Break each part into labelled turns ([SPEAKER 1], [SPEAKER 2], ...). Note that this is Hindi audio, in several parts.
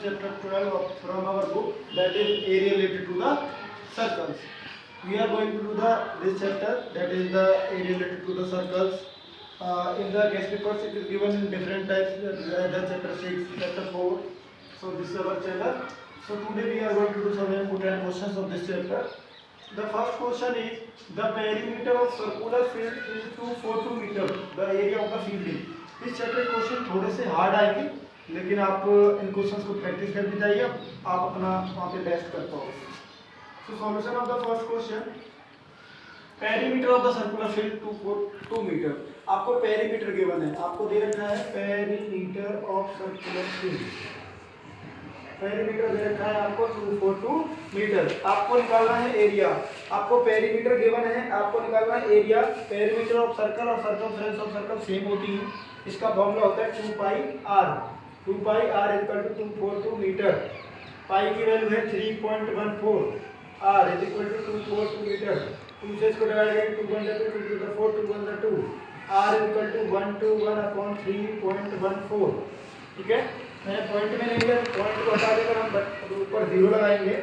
[SPEAKER 1] chapter 12 from our book, that is area related to the circles. We are going to do this chapter, that is the area related to the circles. In the guest papers it is given in different types, the chapter 6, chapter 4. So this is our chapter. So today we are going to do some important questions of this chapter. The first question is, the perimeter of circular field is 242 meter, the area of the field is. इस चैप्टर क्वेश्चन थोड़े से हार्ड आएंगे, लेकिन आप इन क्वेश्चंस को प्रैक्टिस करते जाइए, आप अपना वहाँ पे बेस्ट कर पाओगे. So solution of the first question, perimeter of the circular field 242 metre. आपको पेरीमीटर गिवन है, आपको दे रखा है perimeter of circular field. Perimeter दे रखा है आपको 242 मीटर. आपको निकालना है एरिया. आपको पेरीमीटर गिवन है, आपको निकालना है एरिया. पेरीमीटर ऑफ सर्कल और सर्कमफ्रेंस ऑफ सर्कल सेम होती है. इसका फॉर्मूला होता है 2 pi r. 2 pi r equal to 242 metre. Pi की वैल्यू है 3.14. r is equal to 242 metre. 2 से इसको डिवाइड करें, 2 1 2 2 to the 4 2 1 2. r equal to 121 upon 3.14. ठीक है, मैंने पॉइंट में नहीं लिया, पॉइंट को हटा देकर हम ऊपर जीरो लगाएंगे,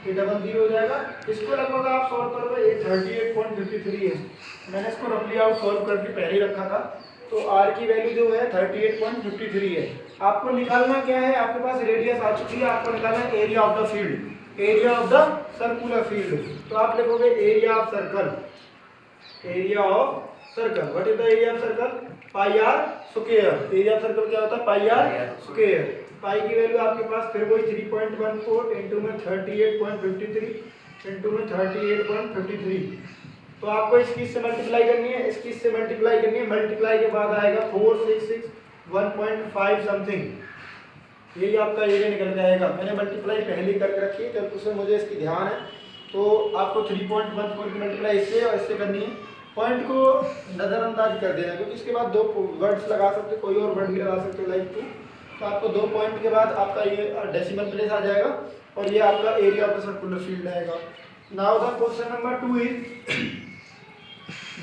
[SPEAKER 1] ये डबल जीरो हो जाएगा. इसको लगभग आप सॉल्व करोगे, ये 38.53 है. मैंने इसको रफली आउट सॉल्व करके पहले ही रखा था. तो r की वैल्यू जो है 38.53 है. आपको निकालना क्या है, आपके पास रेडियस आ चुकी है, आपको निकालना है area of the field, area of the circular field. तो आप लिखोगे area of circle, area of circle. What is the area of circle? Pi are square. Area of circle क्या होता है? Pi are square. पाई की वैल्यू आपके पास फिर वही 3.14 इंटू में 38.53 इंटू में 38.53. तो आपको इसकी से मल्टीप्लाई करनी है, इसकी से मल्टीप्लाई करनी है. मल्टीप्लाई के बाद आएगा 466 1.5 समथिंग. यही आपका एरिया निकल जाएगा. मैंने मल्टीप्लाई पहले करके रखी है, जब उसमें मुझे इसकी ध्यान है. तो आपको 3.14 की मल्टीप्लाई इससे और इससे करनी है. पॉइंट को नज़रअंदाज कर देना, क्योंकि इसके बाद दो वर्ड्स लगा सकते, कोई और वर्ड भी लगा सकते हो लाइक 2. तो आपको 2 पॉइंट के बाद आपका ये डेसिमल प्लेस आ जाएगा और ये आपका area of the circular field आएगा. Now the question number 2 is,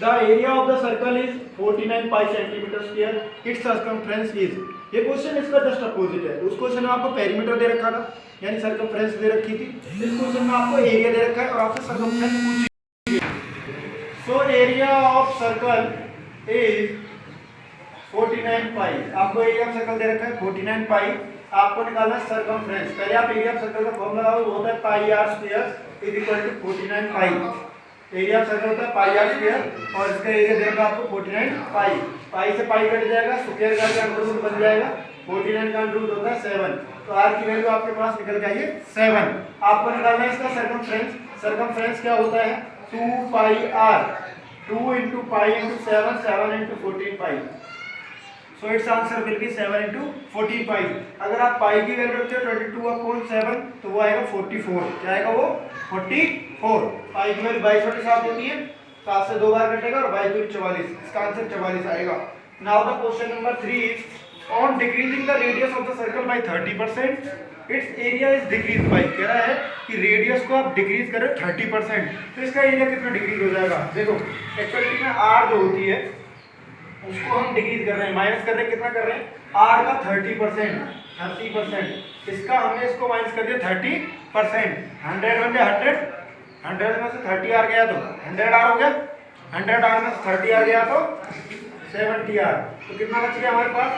[SPEAKER 1] the area of the circle is 49 pi centimetre square. Its circumference is. ये क्वेश्चन इसका जस्ट अपोजिट है. उस क्वेश्चन में आपको पेरीमीटर दे रखा था, यानी सर्कमफ्रेंस दे रखी थी. इस क्वेश्चन में आपको एरिया दे रखा है और आपसे सर्कमफ्रेंस पूछी. So area of circle is 49 पाई. आपको एरिया ऑफ सर्कल दे रखा है 49 पाई. आपको निकालना है सर्कमफ्रेंस. पहले आप एरिया ऑफ सर्कल का फॉर्मूला लगाओ, वो होता है pi are square is equal to 49 pi. Area of circle होता है पाई आर स्क्वायर और इसका एरिया दे रखा है आपको 49 पाई. पाई से पाई कट जाएगा, स्क्वायर का अंडर रूट बन जाएगा. 49 का अंडर रूट होता है 7. तो आर की वैल्यू आपके पास निकल के आई है 7. आपको निकालना है इसका सर्कमफ्रेंस. सर्कमफ्रेंस क्या होता है? 2 pi are. 2 into pi into 7, 7 into 14 pi. So its answer will be 7 into 14 pi. अगर आप पाई की वैल्यू रखते हो 22/7 तो वो आएगा 44. क्या आएगा वो? 44. पाई की वैल्यू 22/7 होती है, 7 से 2 बार कटेगा और 22 44. इसका आंसर 44 आएगा. Now the question number 3 is, on decreasing the radius of the circle by 30%, it's area is decrease by. कह रहा है कि रेडियस को आप डिक्रीज करें 30%, तो इसका एरिया कितना डिक्रीज हो जाएगा? देखो, एक्चुअली में आर जो होती है उसको हम डिक्रीज कर रहे हैं, माइनस कर रहे हैं. कितना कर रहे हैं? आर का 30%. इसका हमने इसको माइनस कर दिया 30%. 100 बन गया 100. 100 में से 30 आर गया तो 100 आर हो गया. 100 आर में से 30 आर गया तो 70 आर. तो कितना बच गया हमारे पास?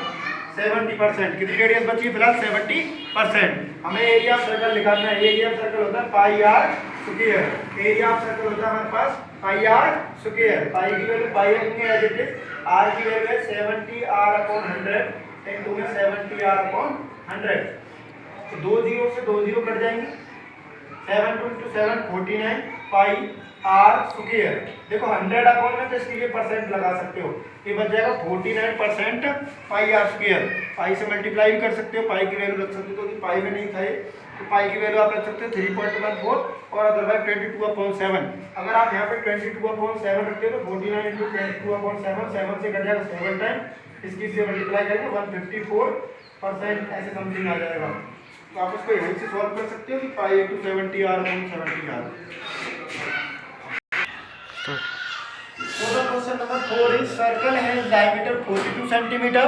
[SPEAKER 1] 70%. कितनी रेडियस बची? फिलहाल 70%. हमें एरिया ऑफ सर्कल निकालना है. एरिया ऑफ सर्कल होता है pi are square. Area of circle होता है हमारे पास पाई आर स्क्वायर. पाई की वैल्यू पाई रखेंगे एज इट इज. आर की वैल्यू है 70 आर अपॉन 100 इनटू में 70 आर अपॉन 100. तो 2 जीरो से 2 जीरो कट जाएंगे. 7 इंटू 7 49 पाई आर स्क्वायर. देखो 100 अपॉन में तो इसके लिए परसेंट लगा सकते हो, ये बच जाएगा 49% पाई आर स्क्वायर. पाई से मल्टीप्लाई भी कर सकते हो, पाई की वैल्यू रख सकते हो, क्योंकि पाई में नहीं था ये, तो पाई की वैल्यू आप रख सकते हो 3.14 और अदरवाइज 22/7. अगर आप यहाँ पे 22/7 रखते हो तो 49 इंटू 22/7, 7 से कट जाएगा 7 टाइम. इसकी से मल्टीप्लाई करके 154% ऐसे समथिंग आ जाएगा. तो आप इसको यहीं से सॉल्व कर सकते हो कि pi into 70 r upon 70 r. So the question number 4 is, circle has diameter 42 centimeter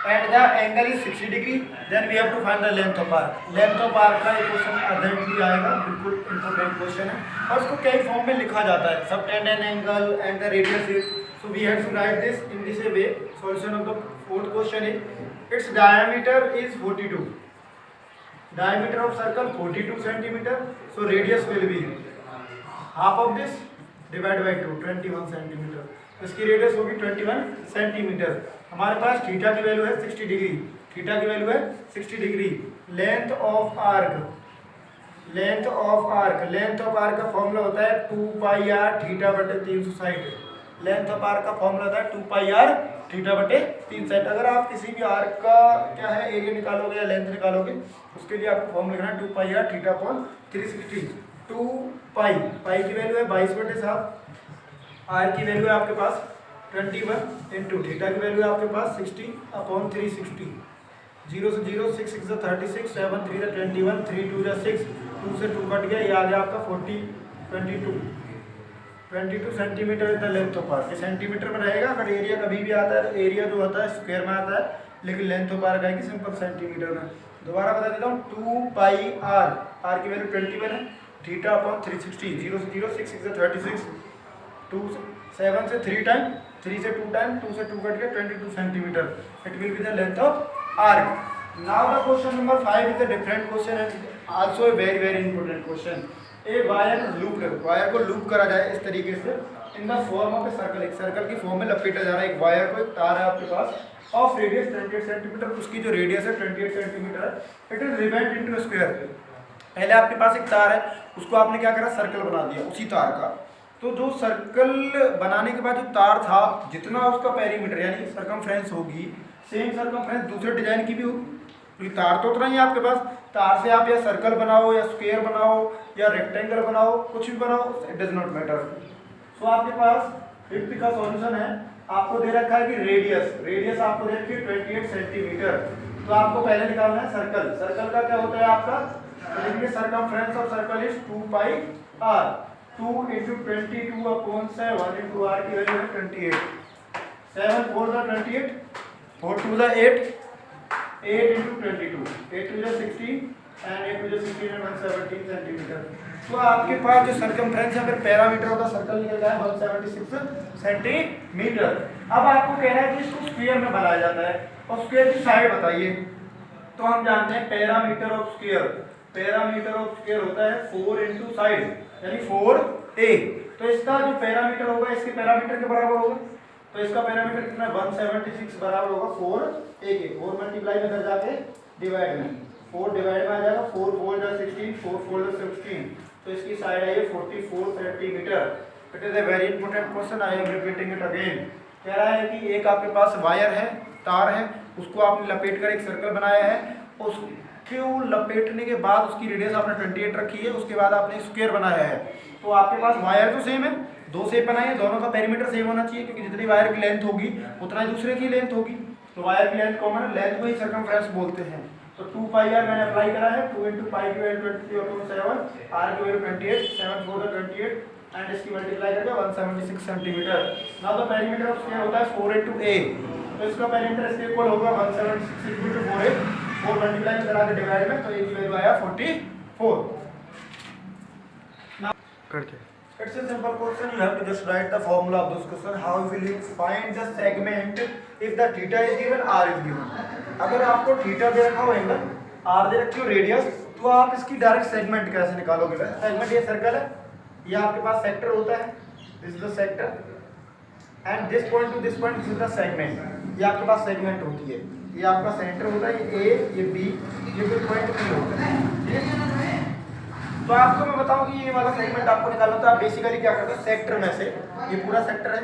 [SPEAKER 1] at the angle is 60 degree, then we have to find the length of arc. Length of arc का एक क्वेश्चन अर्जेंटली आएगा, बिल्कुल इंपॉर्टेंट क्वेश्चन है और उसको कई फॉर्म में लिखा जाता है, subtended angle and the radius is, so we have to write this in this way. Solution of the fourth question is its diameter is 42, diameter of circle 42 centimeter, so radius will be half of this divided by 2, 21 centimeter। इसकी रेडियस होगी 21 सेंटीमीटर। हमारे पास थीटा की वैल्यू है 60 डिग्री, थीटा की वैल्यू है 60 degree. Length of arc, length of arc, length of arc का फॉर्मूला होता है 2 पाई आर थीटा बटे 360। लेंथ ऑफ आर्क का फॉर्मूला होता है 2 पाई आर थीटा बटे 360। अगर आप किसी भी आर्क का क्या है एरिया निकालोगे या लेंथ निकालोगे, उसके लिए आपको फॉर्मूला लिखना है 2 पाई आर थीटा अपॉन 360। 2 पाई, पाई की वैल्यू है 22/7, आर की वैल्यू है आपके पास 21 इंटू थीटा की वैल्यू है आपके पास 60 अपॉन 360। 0 से 0, 6 6 36, 7 3 21, 3 2 6, 2 से 2 कट गया, ये आ गया आपका 22 centimetre is the length of arc. Centimetre में रहेगा, अगर एरिया कभी भी आता है तो एरिया जो होता है स्क्वायर में आता है, लेकिन लेंथ ऑफ आर्क आएगी सिंपल सेंटीमीटर में। दोबारा बता देता हूँ, 2 पाई आर, आर की वैल्यू 21 है, थीटा अपॉन 360। 0 से 0, 6 6 36, 2 7 से 3 टाइम, 3 से 2 टाइम, 2 से 2 कट गया, 22 centimetre. It will be the length of arc. Now the question number 5 is a different question and also a very very important question. A wire loop, wire को लूप करा जाए इस तरीके से in the form of a circle, एक सर्कल की फॉर्म में लपेटा जा रहा है एक वायर को, एक तार है आपके पास ऑफ रेडियस 28 सेंटीमीटर, उसकी जो रेडियस है 28 सेंटीमीटर है। इट इज रिवेंट इनटू स्क्वायर। पहले आपके पास एक तार है, उसको आपने क्या करा, सर्कल बना दिया उसी तार का। तो जो सर्कल बनाने के बाद जो तार था, जितना उसका पेरीमीटर यानी सर्कमफ्रेंस होगी, सेम सर्कमफ्रेंस दूसरे डिजाइन की भी होगी, क्योंकि तार तो उतना ही है आपके पास। तार से आप या सर्कल बनाओ या स्क्वायर बनाओ या रेक्टेंगल बनाओ, कुछ भी बनाओ, इट डज नॉट मैटर। सो आपके पास फिफ्थ का सॉल्यूशन है, आपको दे रखा है कि रेडियस, रेडियस आपको दे रखी है 28 सेंटीमीटर। तो आपको पहले निकालना है सर्कल। सर्कल का क्या होता है आपका, circumference of circle is 2 pi are, 2 into 22 upon 7 into r की वैल्यू है 28। 7 4 द 28, 4 2 द 8, 8 इंटू 22, 8 2 द 16 एंड 8 2 द 16 एंड 117 सेंटीमीटर। तो आपके पास जो सर्कमफ्रेंस है, फिर पैरामीटर ऑफ द सर्कल निकल गया है 176 सेंटीमीटर। अब आपको कह रहा है कि इसको स्क्वायर में बनाया जाता है और स्क्वायर की साइड बताइए। तो हम जानते हैं parameter of square, parameter of square होता है 4 इंटू साइड यानी 4a। तो इसका जो पैरामीटर होगा इसके पैरामीटर के बराबर होगा, तो इसका पैरामीटर कितना 176 बराबर होगा 4a के। 4 मल्टीप्लाई में कर जाके डिवाइड में, 4 डिवाइड में आ जाएगा, 4 4 जा 16, 4 4 जा 16, तो इसकी साइड आई है 44 centimetre. It is a very important question, I am repeating it again. कह रहा है कि एक आपके पास वायर है, तार है, उसको आपने लपेट कर एक सर्कल बनाया है, उसको लपेटने के बाद उसकी रेडियस आपने 28 रखी है, उसके बाद आपने एक स्क्वायर बनाया है। तो आपके पास वायर तो सेम है, दो शेप बनाई है, दोनों का पेरीमीटर सेम होना चाहिए, क्योंकि जितनी वायर की लेंथ होगी उतना ही दूसरे की लेंथ होगी। तो वायर की लेंथ कॉमन है, लेंथ को ही सर्कमफ्रेंस बोलते हैं। तो 2 पाई आर मैंने अप्लाई करा है, 2 इंटू पाई की वैल्यू 23/7, आर की वैल्यू 28, 7 4 द 28 एंड इसकी मल्टीप्लाई करके 176 centimetre. Now the perimeter of square होता है 4 इंटू a, तो इसका पेरीमीटर इसके इक्वल होगा 176 इंटू 4a, 4 मल्टीप्लाई करा के डिवाइड में, तो a की वैल्यू आया 44। नाउ करके it's a simple question, you have to just write the formula of this question. How will you find the segment if the theta is given, r is given? अगर आपको थीटा दे रखा हो एंगल, r दे रखी हो रेडियस, तो आप इसकी डायरेक्ट सेगमेंट कैसे निकालोगे? सेगमेंट ये सर्कल है, ये आपके पास सेक्टर होता है, this is the sector and this point two this point this is the segment. ये आपके पास सेगमेंट होती है, ये आपका सेंटर होता है, ये a, ये b, ये कोई पॉइंट नहीं होता है, ठीक है। तो आपको मैं बताऊं कि ये वाला सेगमेंट आपको निकालना तो आप बेसिकली क्या करते हैं, सेक्टर में से, ये पूरा सेक्टर है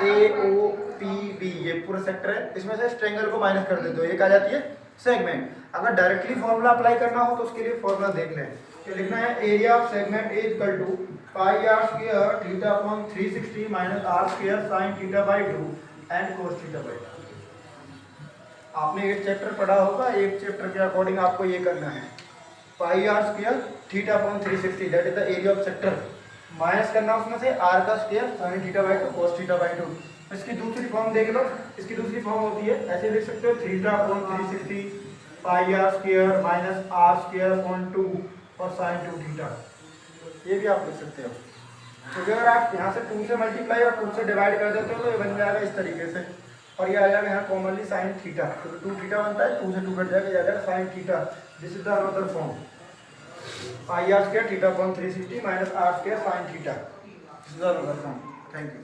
[SPEAKER 1] ए ओ पी बी, ये पूरा सेक्टर है, इसमें से ट्रायंगल को माइनस कर देते हो, ये कहा जाती है सेगमेंट। अगर डायरेक्टली फॉर्मूला अप्लाई करना हो तो उसके लिए फॉर्मूला देख लें। तो लिखना है area of segment is equal to pi are square theta upon 360 minus r square sine theta by 2 and cos theta by 2। आपने एक चैप्टर पढ़ा होगा, एक चैप्टर के अकॉर्डिंग आपको ये करना है, pi are square theta upon 360 that is the area of sector, minus करना उसमें से आर का square sine theta by 2 cos theta by 2। इसकी दूसरी फॉर्म देख लो, इसकी दूसरी फॉर्म होती है ऐसे लिख सकते हो theta upon 360 pi are square minus r square upon 2 और साइन 2 थीटा, ये भी आप लिख सकते हो। तो अगर आप यहाँ से 2 से मल्टीप्लाई और 2 से डिवाइड कर देते हो तो ये बन जाएगा इस तरीके से, और ये आ जाएगा यहाँ कॉमनली साइन थीटा, तो 2 थीटा बनता है, 2 से 2 कट जाएगा, ये आ जाएगा sine theta. This is the another form, pi are square theta upon 360 minus r square sine theta, this is the another form. Thank you.